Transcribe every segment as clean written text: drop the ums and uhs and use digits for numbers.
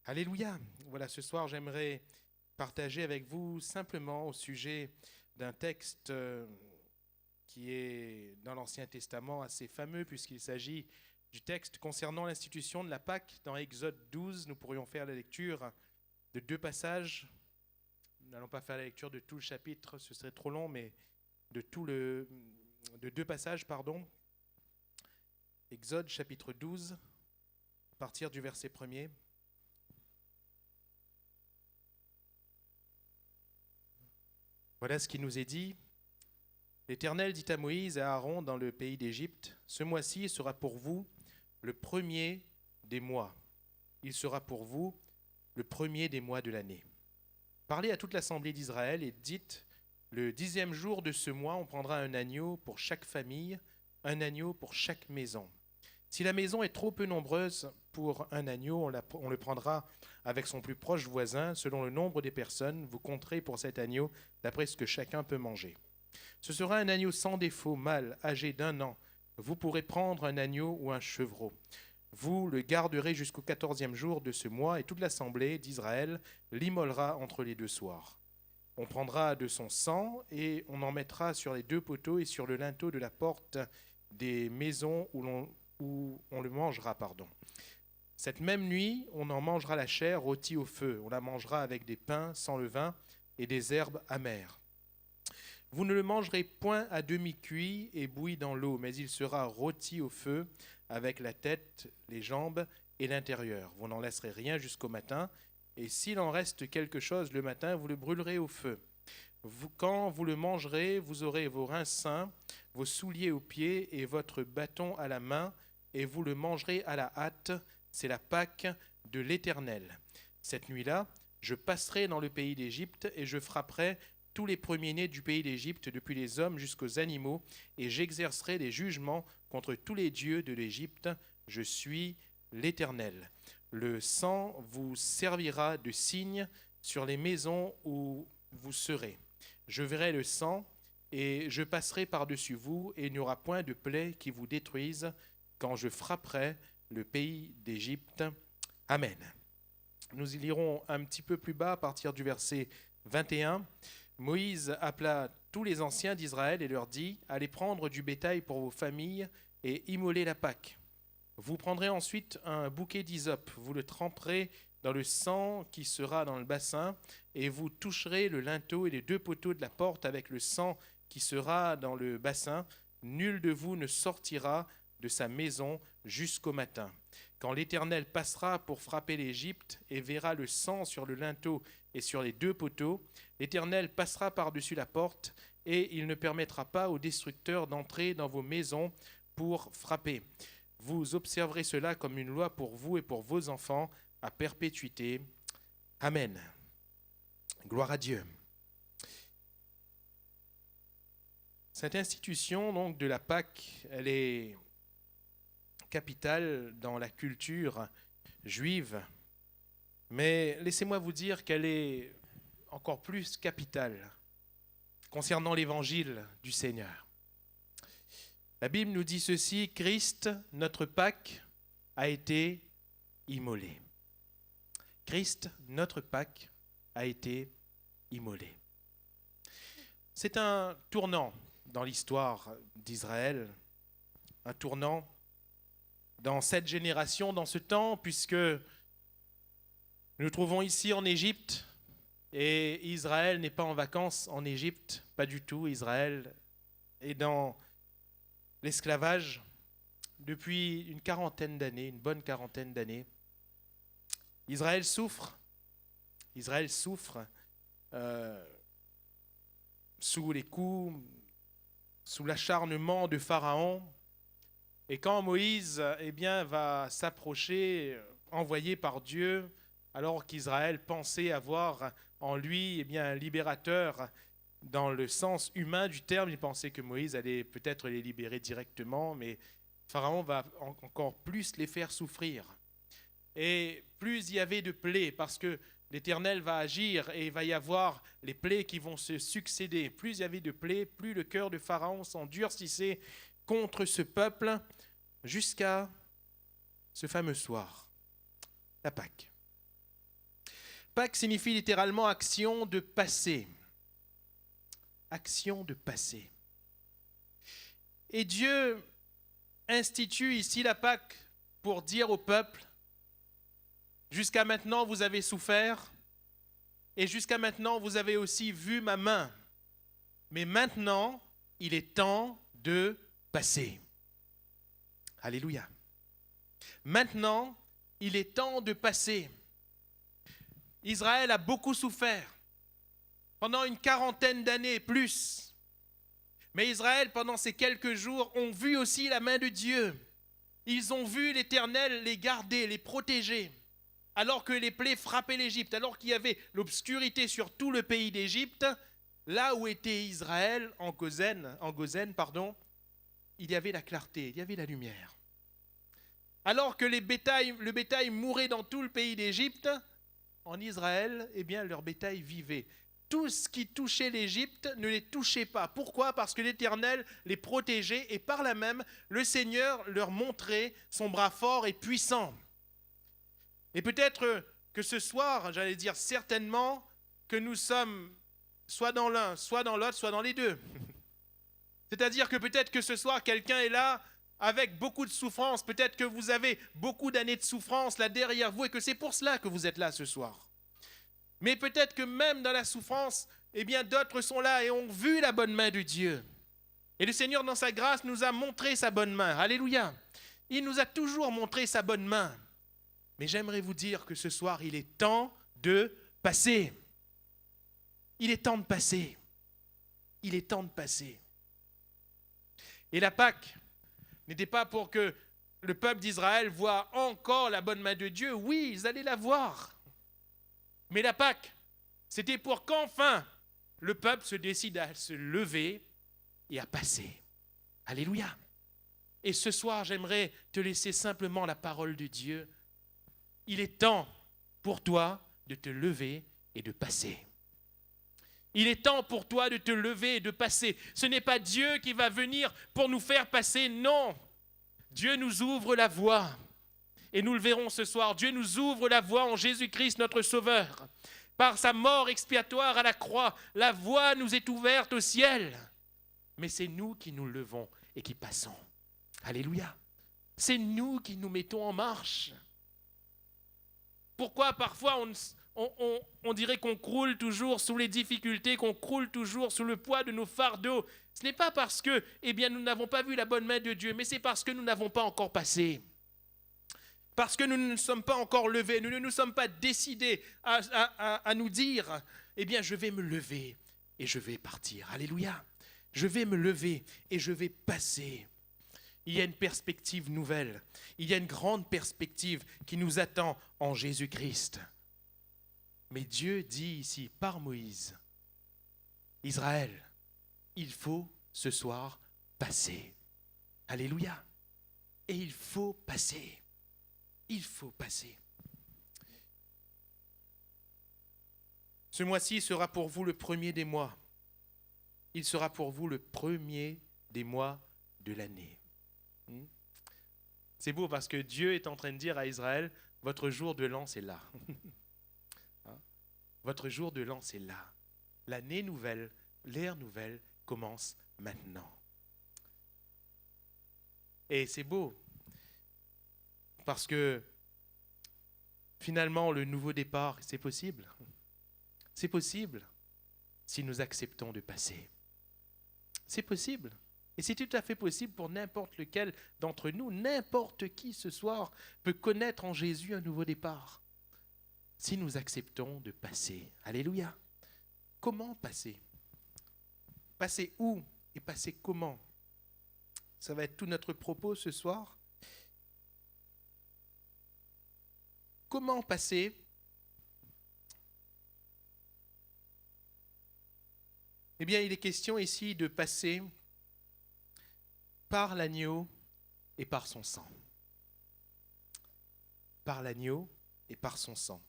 Alléluia. Voilà, ce soir, j'aimerais partager avec vous simplement au sujet d'un texte qui est dans l'Ancien Testament assez fameux puisqu'il s'agit du texte concernant l'institution de la Pâque. Dans Exode 12, nous pourrions faire la lecture de deux passages. Nous n'allons pas faire la lecture de tout le chapitre, ce serait trop long, mais de deux passages, pardon. Exode chapitre 12, à partir du verset 1er. Voilà ce qui nous est dit. L'Éternel dit à Moïse et à Aaron dans le pays d'Égypte, « Ce mois-ci sera pour vous le premier des mois. Il sera pour vous le premier des mois de l'année. Parlez à toute l'assemblée d'Israël et dites, le 10e jour de ce mois, on prendra un agneau pour chaque famille, un agneau pour chaque maison. Si la maison est trop peu nombreuse pour un agneau, on le prendra avec son plus proche voisin, selon le nombre des personnes. Vous compterez pour cet agneau d'après ce que chacun peut manger. Ce sera un agneau sans défaut, mâle, âgé d'1 an. Vous pourrez prendre un agneau ou un chevreau. Vous le garderez jusqu'au 14e jour de ce mois, et toute l'assemblée d'Israël l'immolera entre les deux soirs. On prendra de son sang, et on en mettra sur les 2 poteaux et sur le linteau de la porte des maisons où on le mangera. Cette même nuit, on en mangera la chair rôtie au feu. On la mangera avec des pains sans levain et des herbes amères. Vous ne le mangerez point à demi-cuit et bouilli dans l'eau, mais il sera rôti au feu avec la tête, les jambes et l'intérieur. Vous n'en laisserez rien jusqu'au matin, et s'il en reste quelque chose le matin, vous le brûlerez au feu. Quand vous le mangerez, vous aurez vos reins sains, vos souliers aux pieds et votre bâton à la main, et vous le mangerez à la hâte. C'est la Pâque de l'Éternel. Cette nuit-là, je passerai dans le pays d'Égypte et je frapperai tous les premiers-nés du pays d'Égypte, depuis les hommes jusqu'aux animaux, et j'exercerai des jugements contre tous les dieux de l'Égypte. Je suis l'Éternel. Le sang vous servira de signe sur les maisons où vous serez. Je verrai le sang et je passerai par-dessus vous, et il n'y aura point de plaie qui vous détruise quand je frapperai le pays d'Égypte. Amen. Nous y lirons un petit peu plus bas à partir du verset 21. Moïse appela tous les anciens d'Israël et leur dit, « Allez prendre du bétail pour vos familles et immoler la Pâque. Vous prendrez ensuite un bouquet d'hysope, vous le tremperez dans le sang qui sera dans le bassin, et vous toucherez le linteau et les 2 poteaux de la porte avec le sang qui sera dans le bassin. Nul de vous ne sortira de sa maison jusqu'au matin. Quand l'Éternel passera pour frapper l'Égypte et verra le sang sur le linteau et sur les 2 poteaux, l'Éternel passera par-dessus la porte, et il ne permettra pas au destructeur d'entrer dans vos maisons pour frapper. Vous observerez cela comme une loi pour vous et pour vos enfants à perpétuité. Amen. Gloire à Dieu. Cette institution donc de la Pâque, elle est capitale dans la culture juive, mais laissez-moi vous dire qu'elle est encore plus capitale concernant l'évangile du Seigneur. La Bible nous dit ceci, Christ, notre Pâque, a été immolé. Christ, notre Pâque, a été immolé. C'est un tournant dans l'histoire d'Israël, un tournant dans cette génération, dans ce temps, puisque nous nous trouvons ici en Égypte, et Israël n'est pas en vacances en Égypte, pas du tout. Israël est dans l'esclavage depuis une bonne quarantaine d'années. Israël souffre sous les coups, sous l'acharnement de Pharaon. Et quand Moïse va s'approcher, envoyé par Dieu, alors qu'Israël pensait avoir en lui un libérateur dans le sens humain du terme, il pensait que Moïse allait peut-être les libérer directement, mais Pharaon va encore plus les faire souffrir. Et plus il y avait de plaies, parce que l'Éternel va agir et il va y avoir les plaies qui vont se succéder. Plus il y avait de plaies, plus le cœur de Pharaon s'endurcissait contre ce peuple, jusqu'à ce fameux soir, la Pâque. Pâques signifie littéralement action de passé. Action de passé. Et Dieu institue ici la Pâque pour dire au peuple, jusqu'à maintenant vous avez souffert, et jusqu'à maintenant vous avez aussi vu ma main. Mais maintenant, il est temps de passer. Alléluia. Maintenant, il est temps de passer. Israël a beaucoup souffert pendant une quarantaine d'années et plus. Mais Israël, pendant ces quelques jours, ont vu aussi la main de Dieu. Ils ont vu l'Éternel les garder, les protéger. Alors que les plaies frappaient l'Égypte, alors qu'il y avait l'obscurité sur tout le pays d'Égypte, là où était Israël, en Goshen, il y avait la clarté, il y avait la lumière. Alors que le bétail mourait dans tout le pays d'Égypte, en Israël, eh bien, leur bétail vivait. Tout ce qui touchait l'Égypte ne les touchait pas. Pourquoi ? Parce que l'Éternel les protégeait et par là même, le Seigneur leur montrait son bras fort et puissant. Et peut-être que ce soir, j'allais dire certainement, que nous sommes soit dans l'un, soit dans l'autre, soit dans les deux. C'est-à-dire que peut-être que ce soir, quelqu'un est là avec beaucoup de souffrance. Peut-être que vous avez beaucoup d'années de souffrance là derrière vous et que c'est pour cela que vous êtes là ce soir. Mais peut-être que même dans la souffrance, eh bien d'autres sont là et ont vu la bonne main de Dieu. Et le Seigneur, dans sa grâce, nous a montré sa bonne main. Alléluia. Il nous a toujours montré sa bonne main. Mais j'aimerais vous dire que ce soir, il est temps de passer. Il est temps de passer. Il est temps de passer. Et la Pâque n'était pas pour que le peuple d'Israël voie encore la bonne main de Dieu. Oui, ils allaient la voir. Mais la Pâque, c'était pour qu'enfin le peuple se décide à se lever et à passer. Alléluia. Et ce soir, j'aimerais te laisser simplement la parole de Dieu. Il est temps pour toi de te lever et de passer. Il est temps pour toi de te lever et de passer. Ce n'est pas Dieu qui va venir pour nous faire passer, non. Dieu nous ouvre la voie. Et nous le verrons ce soir. Dieu nous ouvre la voie en Jésus-Christ, notre Sauveur. Par sa mort expiatoire à la croix, la voie nous est ouverte au ciel. Mais c'est nous qui nous levons et qui passons. Alléluia. C'est nous qui nous mettons en marche. Pourquoi parfois on dirait qu'on croule toujours sous les difficultés, qu'on croule toujours sous le poids de nos fardeaux? Ce n'est pas parce que nous n'avons pas vu la bonne main de Dieu, mais c'est parce que nous n'avons pas encore passé. Parce que nous ne nous sommes pas encore levés, nous ne nous sommes pas décidés à nous dire, je vais me lever et je vais partir. Alléluia. Je vais me lever et je vais passer. Il y a une perspective nouvelle. Il y a une grande perspective qui nous attend en Jésus-Christ. Mais Dieu dit ici, par Moïse, Israël, il faut ce soir passer. Alléluia. Et il faut passer. Il faut passer. Ce mois-ci sera pour vous le premier des mois. Il sera pour vous le premier des mois de l'année. C'est beau parce que Dieu est en train de dire à Israël, votre jour de l'an, c'est là. Votre jour de l'an, c'est là. L'année nouvelle, l'ère nouvelle commence maintenant. Et c'est beau. Parce que finalement, le nouveau départ, c'est possible. C'est possible si nous acceptons de passer. C'est possible. Et c'est tout à fait possible pour n'importe lequel d'entre nous. N'importe qui ce soir peut connaître en Jésus un nouveau départ. Si nous acceptons de passer. Alléluia. Comment passer ? Passer où et passer comment ? Ça va être tout notre propos ce soir. Comment passer ? Il est question ici de passer par l'agneau et par son sang. Par l'agneau et par son sang.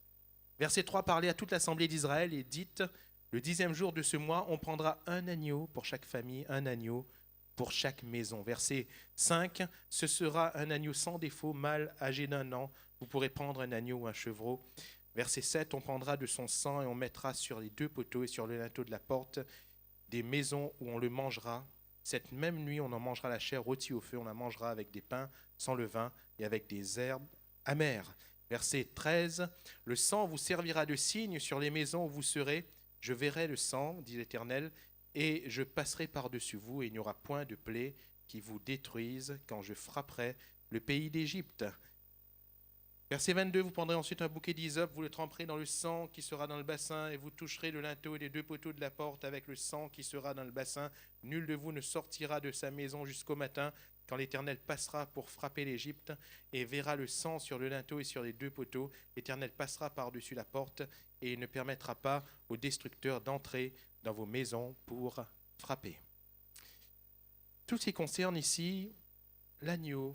Verset 3, parlez à toute l'assemblée d'Israël et dites, le 10e jour de ce mois, on prendra un agneau pour chaque famille, un agneau pour chaque maison. Verset 5, ce sera un agneau sans défaut, mâle, âgé d'1 an. Vous pourrez prendre un agneau ou un chevreau. Verset 7, on prendra de son sang et on mettra sur les 2 poteaux et sur le linteau de la porte des maisons où on le mangera. Cette même nuit, on en mangera la chair rôtie au feu, on la mangera avec des pains sans levain et avec des herbes amères. Verset 13, le sang vous servira de signe sur les maisons où vous serez. Je verrai le sang, dit l'Éternel, et je passerai par-dessus vous, et il n'y aura point de plaie qui vous détruise quand je frapperai le pays d'Égypte. Verset 22, vous prendrez ensuite un bouquet d'hysope, vous le tremperez dans le sang qui sera dans le bassin, et vous toucherez le linteau et les 2 poteaux de la porte avec le sang qui sera dans le bassin. Nul de vous ne sortira de sa maison jusqu'au matin, quand l'Éternel passera pour frapper l'Égypte, et verra le sang sur le linteau et sur les 2 poteaux. L'Éternel passera par-dessus la porte, et il ne permettra pas aux destructeurs d'entrer dans vos maisons pour frapper. Tout ce qui concerne ici l'agneau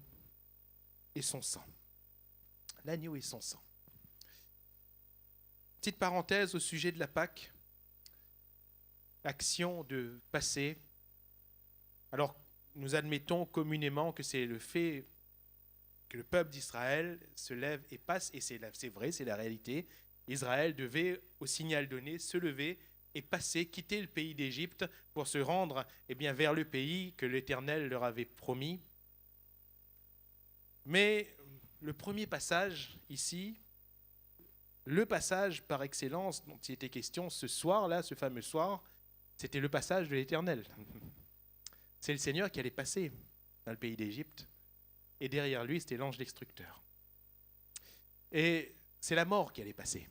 et son sang. L'agneau et son sang. Petite parenthèse au sujet de la Pâque. Action de passer. Alors, nous admettons communément que c'est le fait que le peuple d'Israël se lève et passe, et c'est vrai, c'est la réalité. Israël devait, au signal donné, se lever et passer, quitter le pays d'Égypte pour se rendre vers le pays que l'Éternel leur avait promis. Mais le premier passage ici, le passage par excellence dont il était question ce soir-là, ce fameux soir, c'était le passage de l'Éternel. C'est le Seigneur qui allait passer dans le pays d'Égypte, et derrière lui, c'était l'ange destructeur. Et c'est la mort qui allait passer,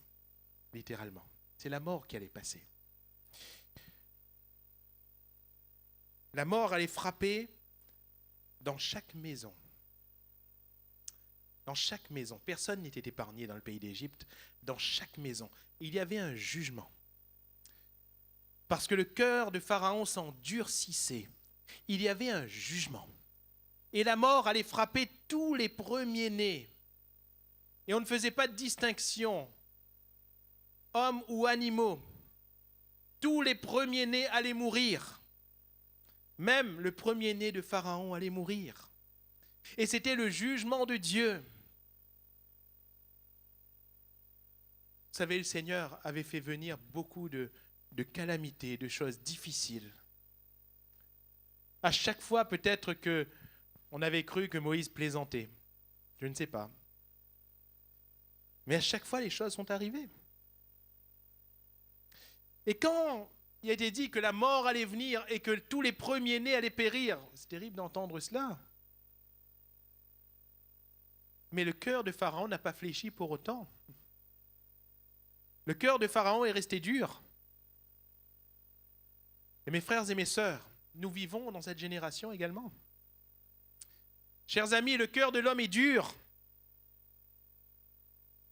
littéralement. C'est la mort qui allait passer. La mort allait frapper dans chaque maison. Dans chaque maison. Personne n'était épargné dans le pays d'Égypte. Dans chaque maison, il y avait un jugement. Parce que le cœur de Pharaon s'endurcissait. Il y avait un jugement. Et la mort allait frapper tous les premiers-nés. Et on ne faisait pas de distinction, hommes ou animaux. Tous les premiers-nés allaient mourir. Même le premier-né de Pharaon allait mourir. Et c'était le jugement de Dieu. Vous savez, le Seigneur avait fait venir beaucoup de calamités, de choses difficiles. À chaque fois, peut-être qu'on avait cru que Moïse plaisantait. Je ne sais pas. Mais à chaque fois, les choses sont arrivées. Et quand il a été dit que la mort allait venir et que tous les premiers-nés allaient périr, c'est terrible d'entendre cela. Mais le cœur de Pharaon n'a pas fléchi pour autant. Le cœur de Pharaon est resté dur. Et mes frères et mes sœurs, nous vivons dans cette génération également. Chers amis, le cœur de l'homme est dur.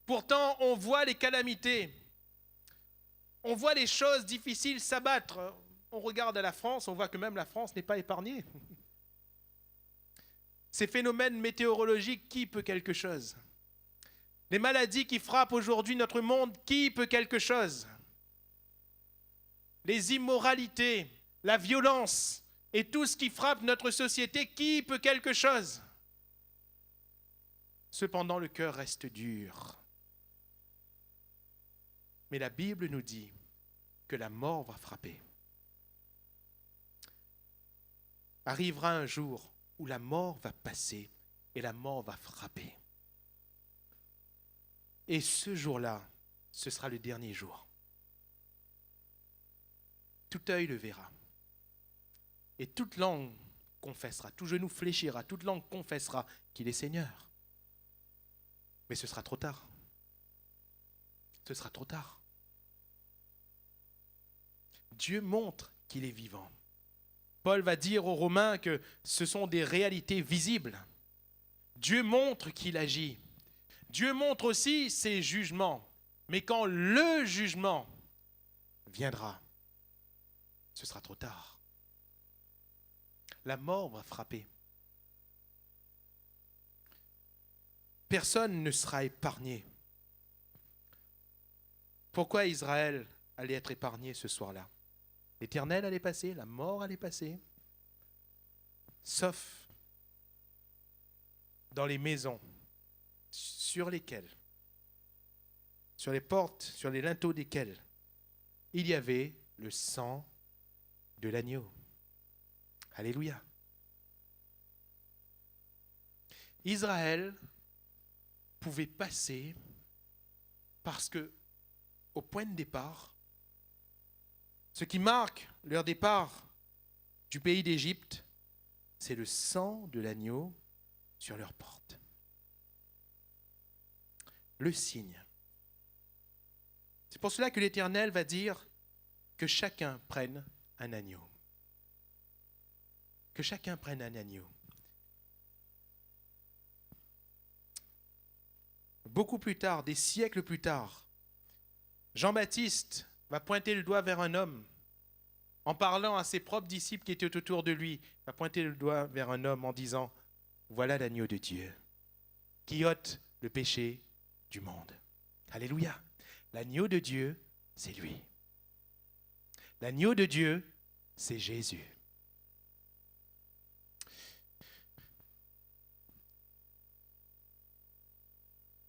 Pourtant, on voit les calamités. On voit les choses difficiles s'abattre. On regarde à la France, on voit que même la France n'est pas épargnée. Ces phénomènes météorologiques, qui peut quelque chose? Les maladies qui frappent aujourd'hui notre monde, qui peut quelque chose? Les immoralités, la violence et tout ce qui frappe notre société, qui peut quelque chose? Cependant, le cœur reste dur. Mais la Bible nous dit que la mort va frapper. Arrivera un jour où la mort va passer et la mort va frapper. Et ce jour-là, ce sera le dernier jour. Tout œil le verra. Et toute langue confessera, tout genou fléchira, toute langue confessera qu'il est Seigneur. Mais ce sera trop tard. Ce sera trop tard. Dieu montre qu'il est vivant. Paul va dire aux Romains que ce sont des réalités visibles. Dieu montre qu'il agit. Dieu montre aussi ses jugements. Mais quand le jugement viendra, ce sera trop tard. La mort va frapper. Personne ne sera épargné. Pourquoi Israël allait être épargné ce soir-là? L'Éternel allait passer, la mort allait passer, sauf dans les maisons sur lesquelles sur les portes, sur les linteaux desquels il y avait le sang de l'agneau. Alléluia. Israël pouvait passer parce que, au point de départ, ce qui marque leur départ du pays d'Égypte, c'est le sang de l'agneau sur leurs portes. Le signe. C'est pour cela que l'Éternel va dire que chacun prenne un agneau. Que chacun prenne un agneau. Beaucoup plus tard, des siècles plus tard, Jean-Baptiste va pointer le doigt vers un homme en parlant à ses propres disciples qui étaient autour de lui. Il va pointer le doigt vers un homme en disant « Voilà l'agneau de Dieu qui ôte le péché du monde. » Alléluia. L'agneau de Dieu, c'est lui. L'agneau de Dieu, c'est Jésus.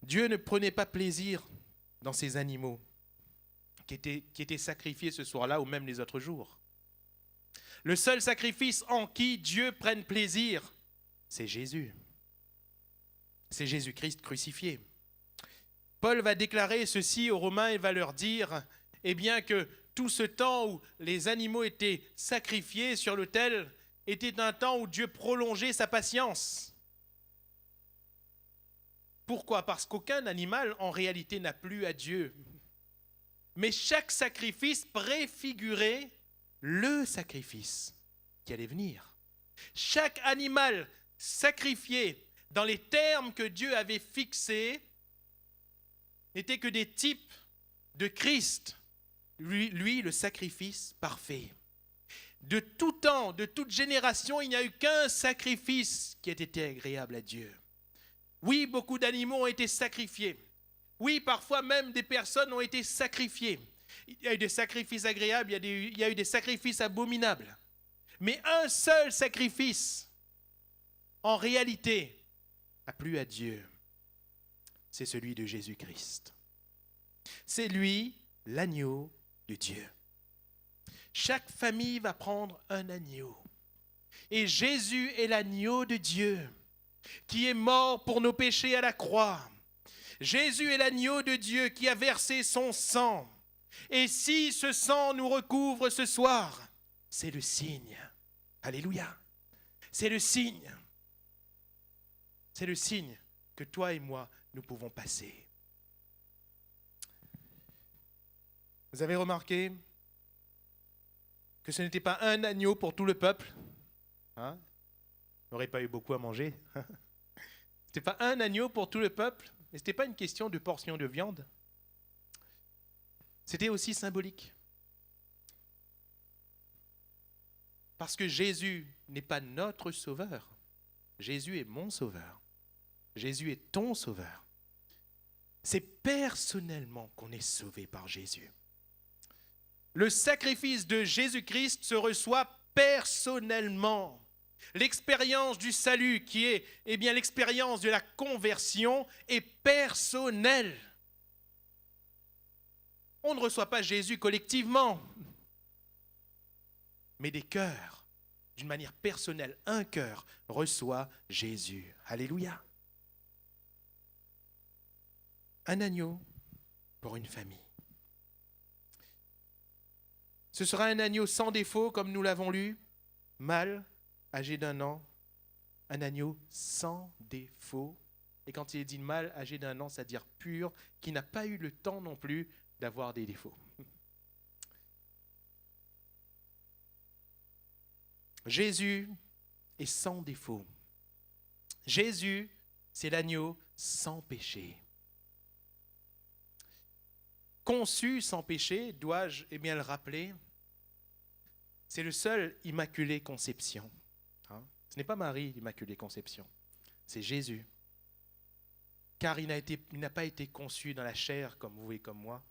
Dieu ne prenait pas plaisir dans ces animaux qui étaient sacrifiés ce soir-là ou même les autres jours. Le seul sacrifice en qui Dieu prenne plaisir, c'est Jésus. C'est Jésus-Christ crucifié. Paul va déclarer ceci aux Romains et va leur dire, eh bien que tout ce temps où les animaux étaient sacrifiés sur l'autel était un temps où Dieu prolongeait sa patience. Pourquoi ? Parce qu'aucun animal en réalité n'a plu à Dieu. Mais chaque sacrifice préfigurait le sacrifice qui allait venir. Chaque animal sacrifié dans les termes que Dieu avait fixés n'était que des types de Christ, lui le sacrifice parfait. De tout temps, de toute génération, il n'y a eu qu'un sacrifice qui ait été agréable à Dieu. Oui, beaucoup d'animaux ont été sacrifiés. Oui, parfois même des personnes ont été sacrifiées. Il y a eu des sacrifices agréables, il y a eu des sacrifices abominables. Mais un seul sacrifice, en réalité, a plu à Dieu. C'est celui de Jésus-Christ. C'est lui, l'agneau de Dieu. Chaque famille va prendre un agneau. Et Jésus est l'agneau de Dieu qui est mort pour nos péchés à la croix. Jésus est l'agneau de Dieu qui a versé son sang. Et si ce sang nous recouvre ce soir, c'est le signe. Alléluia. C'est le signe. C'est le signe que toi et moi, nous pouvons passer. Vous avez remarqué que ce n'était pas un agneau pour tout le peuple. Hein? On n'aurait pas eu beaucoup à manger. Ce n'était pas un agneau pour tout le peuple. Et ce n'était pas une question de portion de viande. C'était aussi symbolique. Parce que Jésus n'est pas notre sauveur. Jésus est mon sauveur. Jésus est ton sauveur. C'est personnellement qu'on est sauvé par Jésus. Le sacrifice de Jésus-Christ se reçoit personnellement. L'expérience du salut, qui est l'expérience de la conversion, est personnelle. On ne reçoit pas Jésus collectivement, mais des cœurs, d'une manière personnelle. Un cœur reçoit Jésus. Alléluia. Un agneau pour une famille. Ce sera un agneau sans défaut, comme nous l'avons lu, mâle, âgé d'1 an, un agneau sans défaut. Et quand il est dit mâle, âgé d'1 an, c'est-à-dire pur, qui n'a pas eu le temps non plus d'avoir des défauts. Jésus est sans défaut. Jésus, c'est l'agneau sans péché. Conçu sans péché, dois-je le rappeler, c'est le seul Immaculée Conception. Hein? Ce n'est pas Marie, l'Immaculée Conception, c'est Jésus. Car il n'a pas été conçu dans la chair comme vous et comme moi.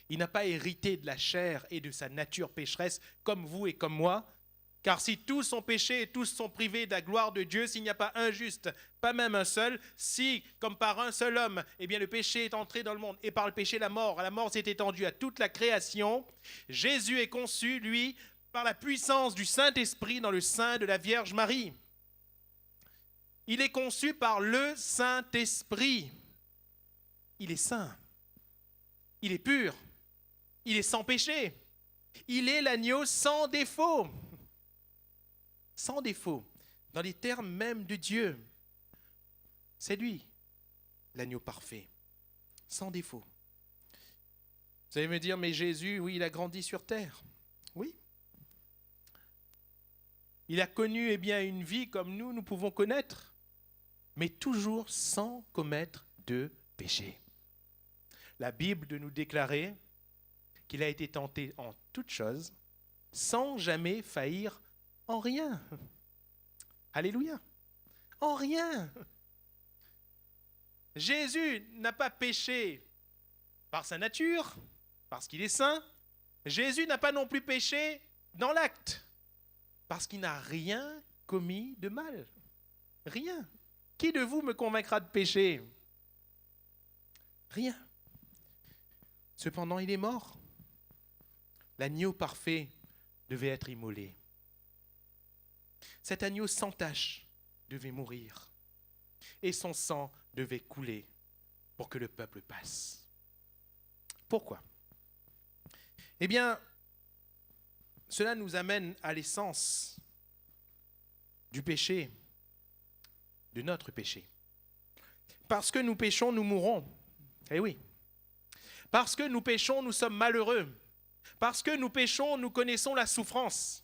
Il n'a pas hérité de la chair et de sa nature pécheresse comme vous et comme moi. Car si tous ont péché et tous sont privés de la gloire de Dieu, s'il n'y a pas un juste, pas même un seul, si, comme par un seul homme, eh bien le péché est entré dans le monde, et par le péché la mort s'est étendue à toute la création, Jésus est conçu, lui, par la puissance du Saint-Esprit dans le sein de la Vierge Marie. Il est conçu par le Saint-Esprit. Il est saint, il est pur, il est sans péché, il est l'agneau sans défaut. Sans défaut, dans les termes même de Dieu. C'est lui, l'agneau parfait, sans défaut. Vous allez me dire, mais Jésus, oui, il a grandi sur terre. Oui. Il a connu une vie comme nous pouvons connaître, mais toujours sans commettre de péché. La Bible de nous déclarer qu'il a été tenté en toutes choses, sans jamais faillir en rien. Alléluia. En rien. Jésus n'a pas péché par sa nature, parce qu'il est saint. Jésus n'a pas non plus péché dans l'acte, parce qu'il n'a rien commis de mal. Rien. Qui de vous me convaincra de péché? Rien. Cependant, il est mort. L'agneau parfait devait être immolé. Cet agneau sans tache devait mourir et son sang devait couler pour que le peuple passe. Pourquoi? Eh bien, cela nous amène à l'essence du péché, de notre péché. Parce que nous péchons, nous mourrons. Eh oui. Parce que nous péchons, nous sommes malheureux. Parce que nous péchons, nous connaissons la souffrance.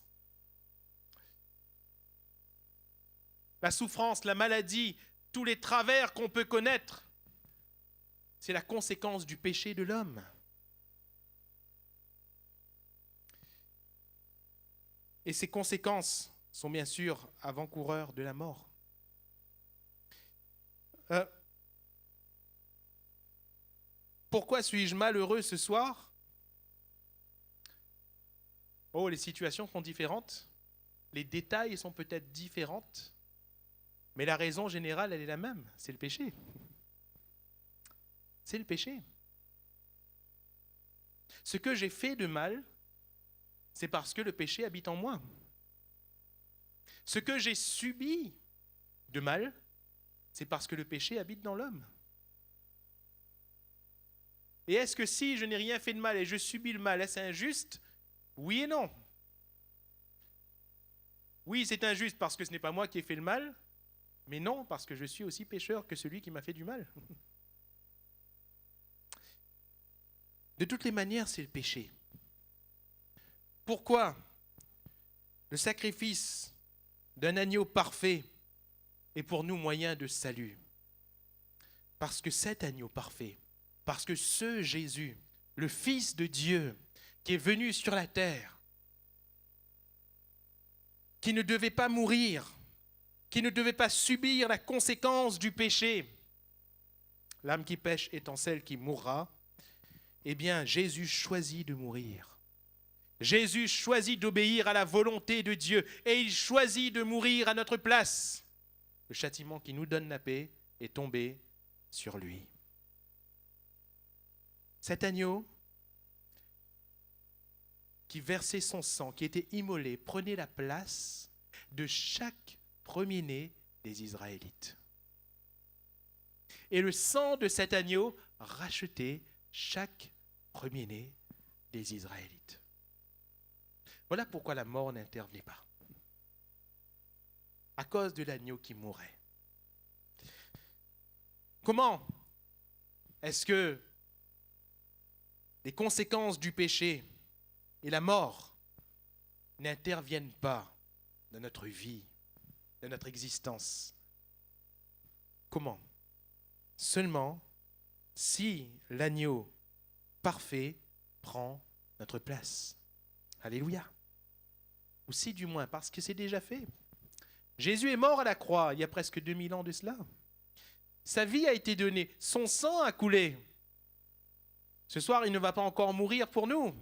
La souffrance, la maladie, tous les travers qu'on peut connaître, c'est la conséquence du péché de l'homme. Et ces conséquences sont bien sûr avant-coureurs de la mort. Pourquoi suis-je malheureux ce soir? Oh, les situations sont différentes, les détails sont peut-être différents, mais la raison générale, elle est la même, c'est le péché. C'est le péché. Ce que j'ai fait de mal, c'est parce que le péché habite en moi. Ce que j'ai subi de mal, c'est parce que le péché habite dans l'homme. Et est-ce que si je n'ai rien fait de mal et je subis le mal, est-ce injuste? Oui et non. Oui, c'est injuste parce que ce n'est pas moi qui ai fait le mal, mais non, parce que je suis aussi pécheur que celui qui m'a fait du mal. De toutes les manières, c'est le péché. Pourquoi le sacrifice d'un agneau parfait est pour nous moyen de salut? Parce que cet agneau parfait, parce que ce Jésus, le Fils de Dieu, qui est venu sur la terre, qui ne devait pas mourir, qui ne devait pas subir la conséquence du péché, l'âme qui pêche étant celle qui mourra, eh bien Jésus choisit de mourir. Jésus choisit d'obéir à la volonté de Dieu et il choisit de mourir à notre place. Le châtiment qui nous donne la paix est tombé sur lui. Cet agneau qui versait son sang, qui était immolé, prenait la place de chaque premier-né des Israélites. Et le sang de cet agneau rachetait chaque premier-né des Israélites. Voilà pourquoi la mort n'intervenait pas. À cause de l'agneau qui mourait. Comment est-ce que les conséquences du péché et la mort n'interviennent pas dans notre vie, dans notre existence? Comment? Seulement si l'agneau parfait prend notre place. Alléluia. Ou si du moins, parce que c'est déjà fait. Jésus est mort à la croix il y a presque 2000 ans de cela. Sa vie a été donnée, son sang a coulé. Ce soir, il ne va pas encore mourir pour nous.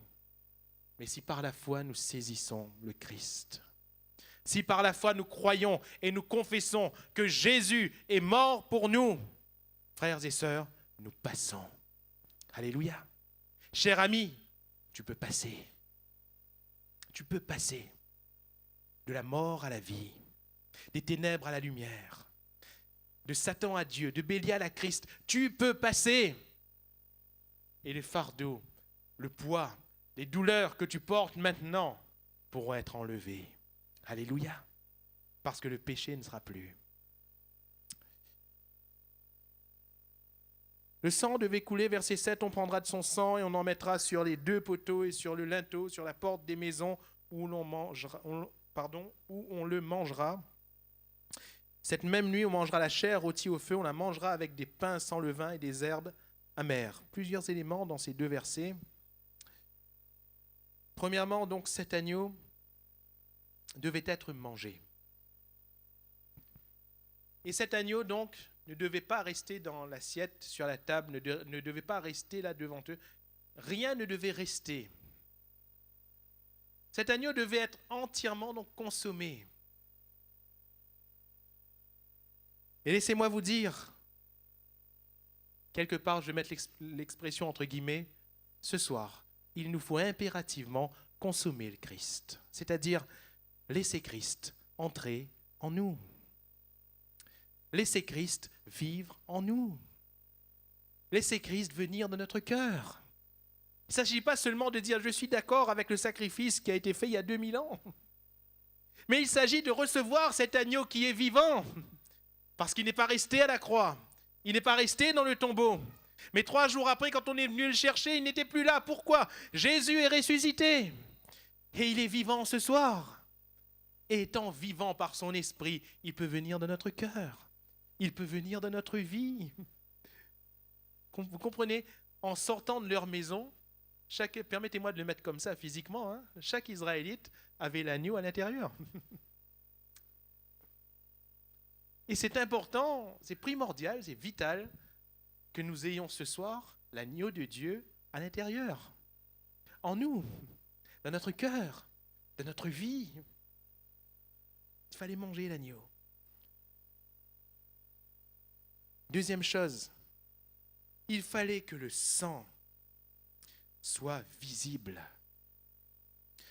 Mais si par la foi nous saisissons le Christ, Si par la foi nous croyons et nous confessons que Jésus est mort pour nous, frères et sœurs, nous passons. Alléluia. Cher ami, tu peux passer. Tu peux passer de la mort à la vie, des ténèbres à la lumière, de Satan à Dieu, de Bélial à Christ. Tu peux passer. Et les fardeaux, le poids, les douleurs que tu portes maintenant pourront être enlevés. Alléluia. Parce que le péché ne sera plus. Le sang devait couler, verset 7, on prendra de son sang et on en mettra sur les 2 poteaux et sur le linteau, sur la porte des maisons où on le mangera. Cette même nuit, on mangera la chair rôtie au feu, on la mangera avec des pains sans levain et des herbes amères. Plusieurs éléments dans ces 2 versets. Premièrement, donc, cet agneau devait être mangé. Et cet agneau, donc, ne devait pas rester dans l'assiette, sur la table, ne devait pas rester là devant eux. Rien ne devait rester. Cet agneau devait être entièrement donc consommé. Et laissez-moi vous dire, quelque part, je vais mettre l'expression entre guillemets, ce soir, il nous faut impérativement consommer le Christ, c'est-à-dire laisser Christ entrer en nous. Laissez Christ vivre en nous. Laissez Christ venir dans notre cœur. Il ne s'agit pas seulement de dire « je suis d'accord avec le sacrifice qui a été fait il y a 2000 ans ». Mais il s'agit de recevoir cet agneau qui est vivant, parce qu'il n'est pas resté à la croix, il n'est pas resté dans le tombeau. Mais 3 jours après, quand on est venu le chercher, il n'était plus là. Pourquoi ? Jésus est ressuscité et il est vivant ce soir. Et étant vivant par son esprit, il peut venir dans notre cœur. Il peut venir dans notre vie. Vous comprenez ? En sortant de leur maison, permettez-moi de le mettre comme ça physiquement, chaque Israélite avait l'agneau à l'intérieur. Et c'est important, c'est primordial, c'est vital que nous ayons ce soir l'agneau de Dieu à l'intérieur, en nous, dans notre cœur, dans notre vie. Il fallait manger l'agneau. Deuxième chose, il fallait que le sang soit visible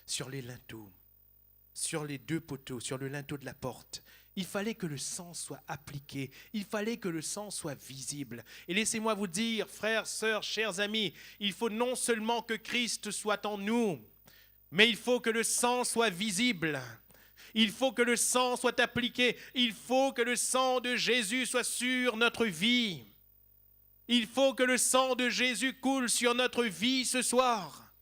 sur les linteaux, sur les 2 poteaux, sur le linteau de la porte. Il fallait que le sang soit appliqué, il fallait que le sang soit visible. Et laissez-moi vous dire, frères, sœurs, chers amis, il faut non seulement que Christ soit en nous, mais il faut que le sang soit visible. Il faut que le sang soit appliqué. Il faut que le sang de Jésus soit sur notre vie. Il faut que le sang de Jésus coule sur notre vie ce soir,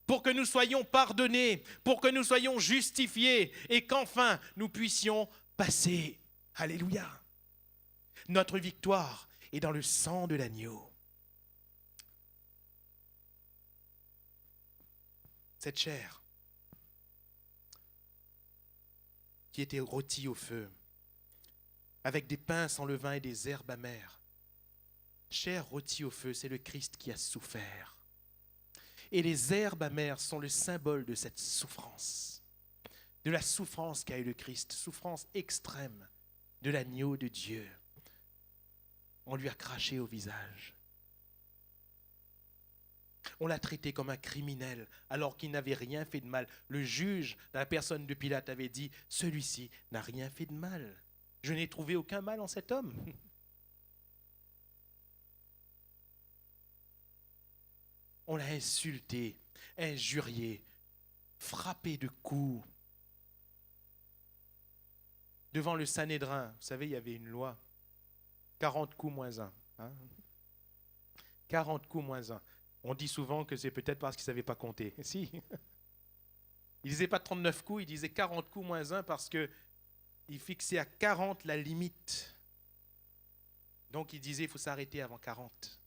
pour que nous soyons pardonnés, pour que nous soyons justifiés et qu'enfin nous puissions passer. Alléluia. Notre victoire est dans le sang de l'agneau. Cette chair qui était rôtie au feu, avec des pains sans levain et des herbes amères. Chair rôtie au feu, c'est le Christ qui a souffert. Et les herbes amères sont le symbole de cette souffrance, de la souffrance qu'a eu le Christ, souffrance extrême de l'agneau de Dieu. On lui a craché au visage. On l'a traité comme un criminel alors qu'il n'avait rien fait de mal. Le juge, dans la personne de Pilate, avait dit « Celui-ci n'a rien fait de mal. Je n'ai trouvé aucun mal en cet homme. » On l'a insulté, injurié, frappé de coups. Devant le Sanhédrin, vous savez, il y avait une loi. 40 coups moins 1. 40 coups moins 1. On dit souvent que c'est peut-être parce qu'ils ne savaient pas compter. Si. Il ne disait pas 39 coups, il disait 40 coups moins 1 parce qu'il fixait à 40 la limite. Donc il disait qu'il faut s'arrêter avant 40.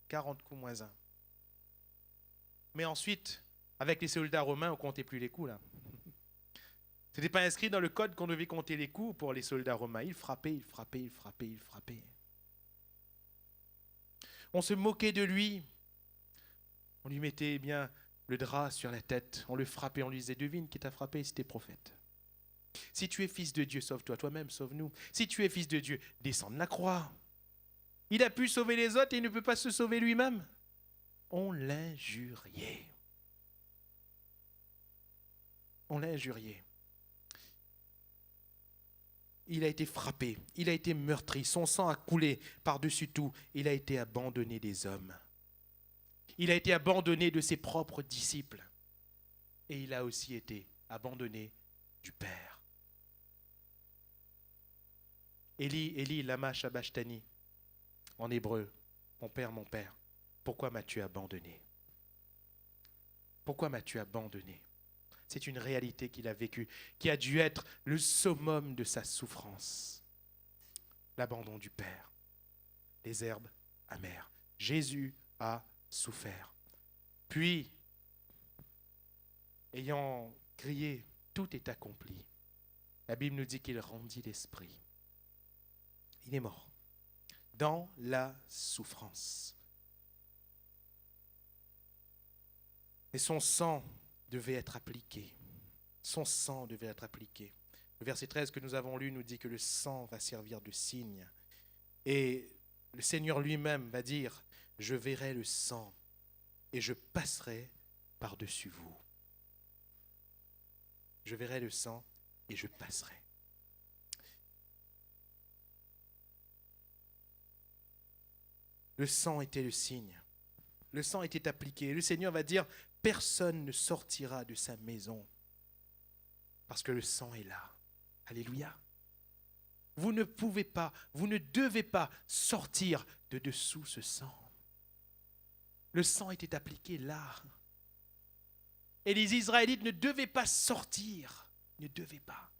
40 coups moins 1. Mais ensuite, avec les soldats romains, on ne comptait plus les coups là. Ce n'était pas inscrit dans le code qu'on devait compter les coups pour les soldats romains. Ils frappaient, ils frappaient, ils frappaient, ils frappaient. On se moquait de lui. On lui mettait bien le drap sur la tête. On le frappait, on lui disait « Devine qui t'a frappé, c'était prophète. » Si tu es fils de Dieu, sauve-toi toi-même, sauve-nous. Si tu es fils de Dieu, descends de la croix. Il a pu sauver les autres et il ne peut pas se sauver lui-même. On l'injuriait. On l'a injurié. Il a été frappé, il a été meurtri, son sang a coulé par-dessus tout. Il a été abandonné des hommes. Il a été abandonné de ses propres disciples. Et il a aussi été abandonné du Père. Eli, lama sabachthani, en hébreu, mon Père, pourquoi m'as-tu abandonné? Pourquoi m'as-tu abandonné? C'est une réalité qu'il a vécue, qui a dû être le summum de sa souffrance. L'abandon du Père, les herbes amères. Jésus a souffert. Puis, ayant crié, tout est accompli, la Bible nous dit qu'il rendit l'esprit. Il est mort dans la souffrance. Et son sang devait être appliqué. Son sang devait être appliqué. Le verset 13 que nous avons lu nous dit que le sang va servir de signe. Et le Seigneur lui-même va dire, je verrai le sang et je passerai par-dessus vous. Je verrai le sang et je passerai. Le sang était le signe. Le sang était appliqué. Le Seigneur va dire, personne ne sortira de sa maison parce que le sang est là. Alléluia. Vous ne pouvez pas, vous ne devez pas sortir de dessous ce sang. Le sang était appliqué là. Et les Israélites ne devaient pas sortir. Ne devaient pas.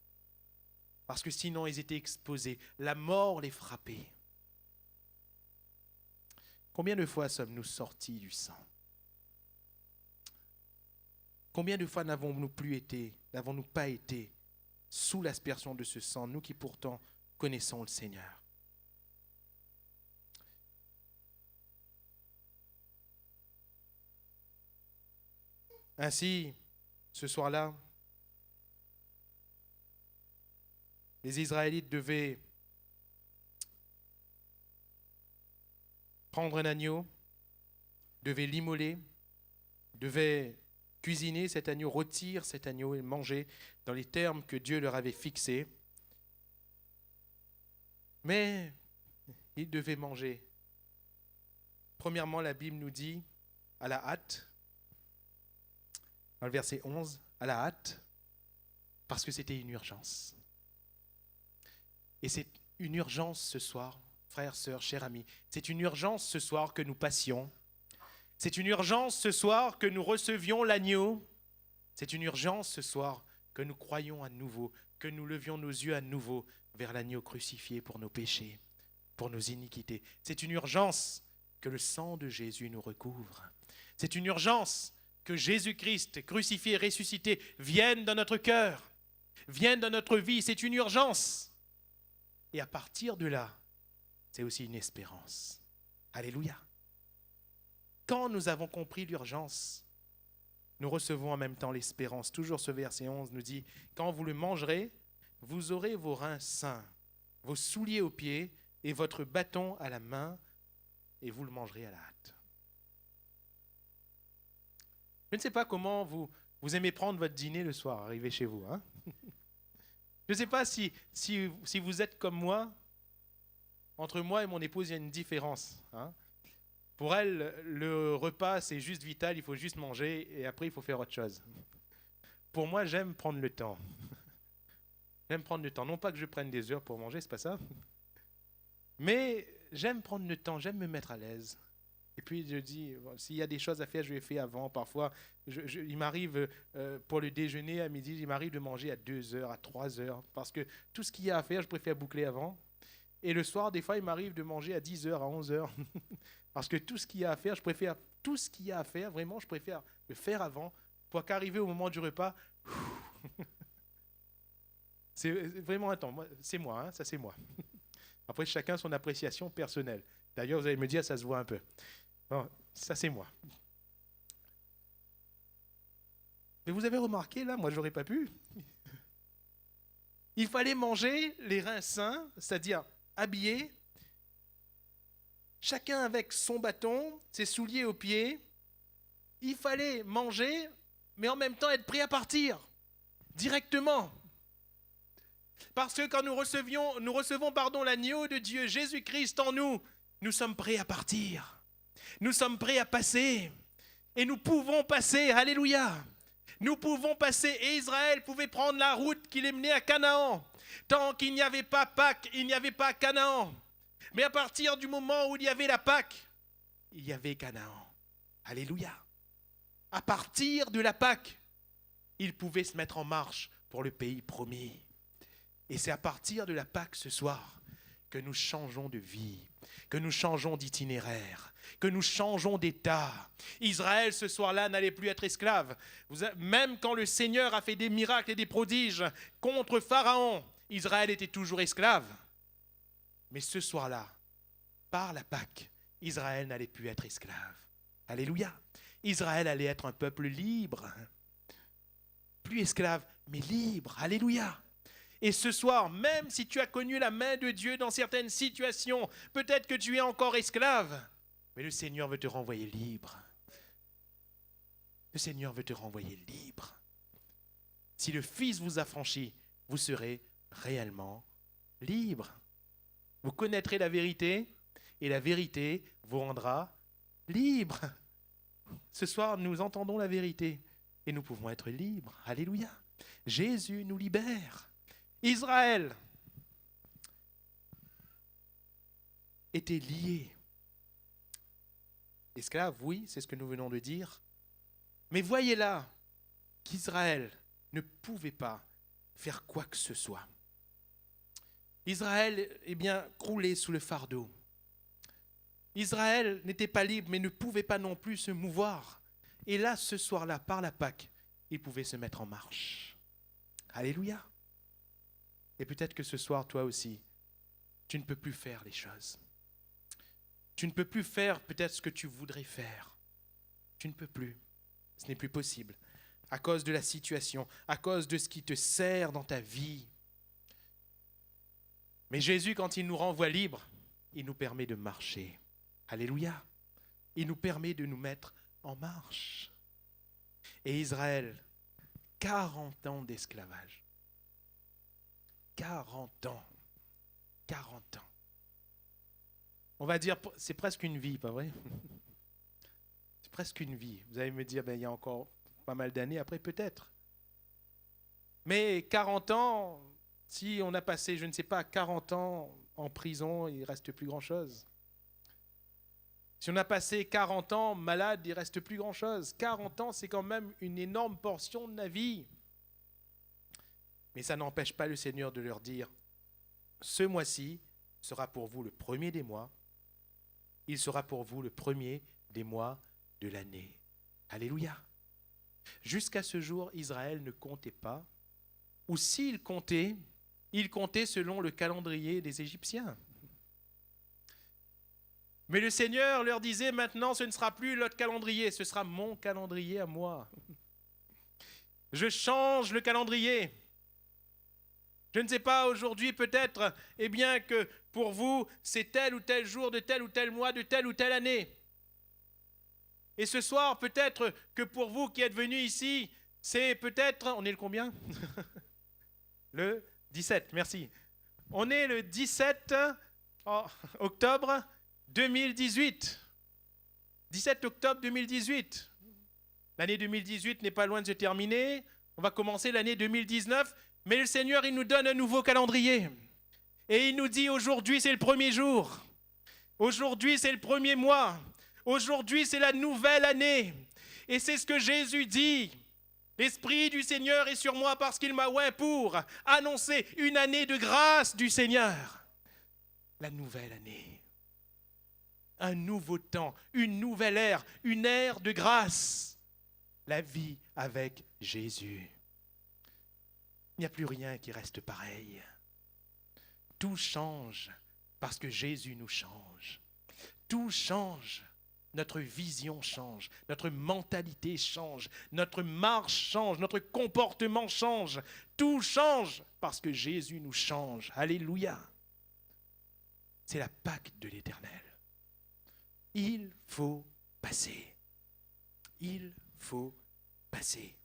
Parce que sinon ils étaient exposés. La mort les frappait. Combien de fois sommes-nous sortis du sang? Combien de fois n'avons-nous pas été sous l'aspersion de ce sang, nous qui pourtant connaissons le Seigneur? Ainsi, ce soir-là, les Israélites devaient prendre un agneau, devaient l'immoler, devaient cuisiner cet agneau, rôtir cet agneau et manger dans les termes que Dieu leur avait fixés. Mais ils devaient manger. Premièrement, la Bible nous dit à la hâte, dans le verset 11, à la hâte, parce que c'était une urgence. Et c'est une urgence ce soir, frères, sœurs, chers amis. C'est une urgence ce soir que nous passions. C'est une urgence ce soir que nous recevions l'agneau. C'est une urgence ce soir que nous croyions à nouveau, que nous levions nos yeux à nouveau vers l'agneau crucifié pour nos péchés, pour nos iniquités. C'est une urgence que le sang de Jésus nous recouvre. C'est une urgence que Jésus-Christ, crucifié et ressuscité, vienne dans notre cœur, vienne dans notre vie. C'est une urgence. Et à partir de là, c'est aussi une espérance. Alléluia. Quand nous avons compris l'urgence, nous recevons en même temps l'espérance. Toujours ce verset 11 nous dit, quand vous le mangerez, vous aurez vos reins sains, vos souliers aux pieds et votre bâton à la main, et vous le mangerez à la hâte. Je ne sais pas comment vous aimez prendre votre dîner le soir, arriver chez vous. Hein? Je ne sais pas si vous êtes comme moi. Entre moi et mon épouse, il y a une différence. Hein? Pour elle, le repas, c'est juste vital, il faut juste manger et après, il faut faire autre chose. Pour moi, j'aime prendre le temps. J'aime prendre le temps. Non pas que je prenne des heures pour manger, c'est pas ça. Mais j'aime prendre le temps, j'aime me mettre à l'aise. Et puis je dis, bon, s'il y a des choses à faire, je les fais avant. Parfois, il m'arrive pour le déjeuner à midi, il m'arrive de manger à 2 heures, à 3 heures. Parce que tout ce qu'il y a à faire, je préfère boucler avant. Et le soir, des fois, il m'arrive de manger à 10 heures, à 11 heures. Parce que tout ce qu'il y a à faire, vraiment, je préfère le faire avant pour qu'arriver au moment du repas, c'est vraiment un temps. C'est moi, hein, ça c'est moi. Après, chacun son appréciation personnelle. D'ailleurs, vous allez me dire, ça se voit un peu. Bon, ça c'est moi. Mais vous avez remarqué, là, moi, j'aurais pas pu. Il fallait manger les reins sains, c'est-à-dire habillés, chacun avec son bâton, ses souliers aux pieds. Il fallait manger, mais en même temps être prêt à partir, directement. Parce que quand nous recevons l'agneau de Dieu, Jésus-Christ en nous, nous sommes prêts à partir. Nous sommes prêts à passer. Et nous pouvons passer, alléluia. Nous pouvons passer. Et Israël pouvait prendre la route qui les menait à Canaan. Tant qu'il n'y avait pas Pâques, il n'y avait pas Canaan. Mais à partir du moment où il y avait la Pâque, il y avait Canaan. Alléluia. À partir de la Pâque, ils pouvaient se mettre en marche pour le pays promis. Et c'est à partir de la Pâque ce soir que nous changeons de vie, que nous changeons d'itinéraire, que nous changeons d'état. Israël, ce soir-là, n'allait plus être esclave. Même quand le Seigneur a fait des miracles et des prodiges contre Pharaon, Israël était toujours esclave. Mais ce soir-là, par la Pâque, Israël n'allait plus être esclave. Alléluia. Israël allait être un peuple libre. Plus esclave, mais libre. Alléluia. Et ce soir, même si tu as connu la main de Dieu dans certaines situations, peut-être que tu es encore esclave, mais le Seigneur veut te renvoyer libre. Le Seigneur veut te renvoyer libre. Si le Fils vous affranchit, vous serez réellement libre. Vous connaîtrez la vérité et la vérité vous rendra libre. Ce soir, nous entendons la vérité et nous pouvons être libres. Alléluia. Jésus nous libère. Israël était lié. Esclave, oui, c'est ce que nous venons de dire. Mais voyez là qu'Israël ne pouvait pas faire quoi que ce soit. Israël, croulait sous le fardeau. Israël n'était pas libre, mais ne pouvait pas non plus se mouvoir. Et là, ce soir-là, par la Pâque, il pouvait se mettre en marche. Alléluia. Et peut-être que ce soir, toi aussi, tu ne peux plus faire les choses. Tu ne peux plus faire peut-être ce que tu voudrais faire. Tu ne peux plus. Ce n'est plus possible. À cause de la situation, à cause de ce qui te sert dans ta vie. Mais Jésus, quand il nous renvoie libres, il nous permet de marcher. Alléluia. Il nous permet de nous mettre en marche. Et Israël, 40 ans d'esclavage. 40 ans. 40 ans. On va dire, c'est presque une vie, pas vrai? C'est presque une vie. Vous allez me dire, il y a encore pas mal d'années après, peut-être. Mais 40 ans, si on a passé, je ne sais pas, 40 ans en prison, il ne reste plus grand-chose. Si on a passé 40 ans malade, il ne reste plus grand-chose. 40 ans, c'est quand même une énorme portion de la vie. Mais ça n'empêche pas le Seigneur de leur dire, ce mois-ci sera pour vous le premier des mois. Il sera pour vous le premier des mois de l'année. Alléluia. Jusqu'à ce jour, Israël ne comptait pas. Ou s'il comptait, il comptait selon le calendrier des Égyptiens. Mais le Seigneur leur disait, maintenant, ce ne sera plus l'autre calendrier, ce sera mon calendrier à moi. Je change le calendrier. Je ne sais pas aujourd'hui peut-être, que pour vous, c'est tel ou tel jour de tel ou tel mois de telle ou telle année. Et ce soir, peut-être que pour vous qui êtes venus ici, c'est peut-être, on est le combien? Le 17, merci. On est le 17 octobre 2018. 17 octobre 2018. L'année 2018 n'est pas loin de se terminer. On va commencer l'année 2019. Mais le Seigneur, il nous donne un nouveau calendrier. Et il nous dit, aujourd'hui, c'est le premier jour. Aujourd'hui, c'est le premier mois. Aujourd'hui, c'est la nouvelle année. Et c'est ce que Jésus dit. L'Esprit du Seigneur est sur moi parce qu'il m'a oint pour annoncer une année de grâce du Seigneur. La nouvelle année. Un nouveau temps, une nouvelle ère, une ère de grâce. La vie avec Jésus. Il n'y a plus rien qui reste pareil. Tout change parce que Jésus nous change. Tout change notre vision change, notre mentalité change, notre marche change, notre comportement change. Tout change parce que Jésus nous change. Alléluia. C'est la Pâque de l'Éternel. Il faut passer. Il faut passer.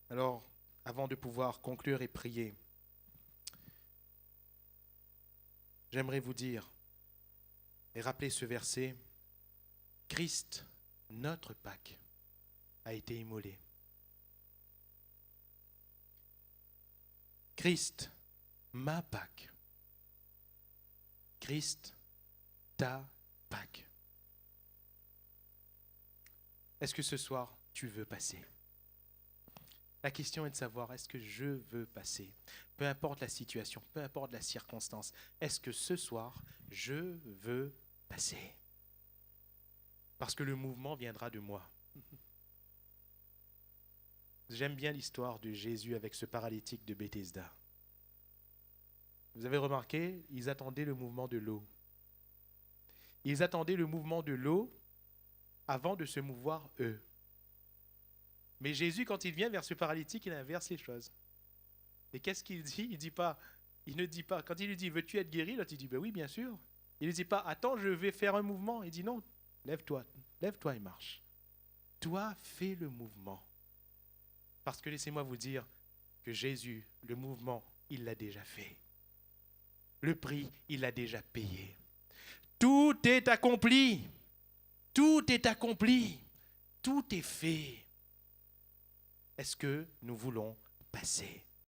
Alors, avant de pouvoir conclure et prier, j'aimerais vous dire et rappeler ce verset. Christ, notre Pâque, a été immolé. Christ, ma Pâque. Christ, ta Pâque. Est-ce que ce soir, tu veux passer ? La question est de savoir, est-ce que je veux passer ? Peu importe la situation, peu importe la circonstance, est-ce que ce soir, je veux passer ? Parce que le mouvement viendra de moi. J'aime bien l'histoire de Jésus avec ce paralytique de Bethesda. Vous avez remarqué, ils attendaient le mouvement de l'eau. Ils attendaient le mouvement de l'eau avant de se mouvoir eux. Mais Jésus, quand il vient vers ce paralytique, il inverse les choses. Et qu'est-ce qu'il dit ? Il ne dit pas, quand il lui dit, veux-tu être guéri ? L'autre, il dit, ben oui, bien sûr. Il ne dit pas, attends, je vais faire un mouvement. Il dit, non, lève-toi et marche. Toi, fais le mouvement. Parce que laissez-moi vous dire que Jésus, le mouvement, il l'a déjà fait. Le prix, il l'a déjà payé. Tout est accompli. Tout est accompli. Tout est fait. Est-ce que nous voulons passer ?